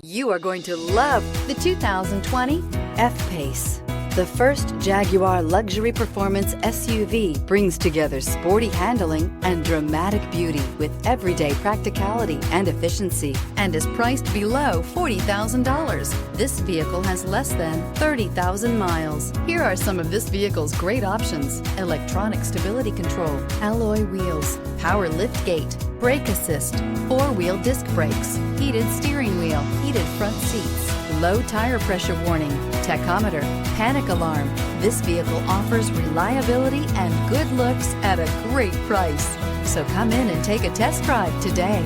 You are going to love the 2020 F-Pace. The first Jaguar luxury performance SUV brings together sporty handling and dramatic beauty with everyday practicality and efficiency, and is priced below $40,000. This vehicle has less than 30,000 miles. Here are some of this vehicle's great options: electronic stability control, alloy wheels, power liftgate, brake assist, four-wheel disc brakes, heated steering wheel, heated front seats, low tire pressure warning, tachometer, panic alarm. This vehicle offers reliability and good looks at a great price. So come in and take a test drive today.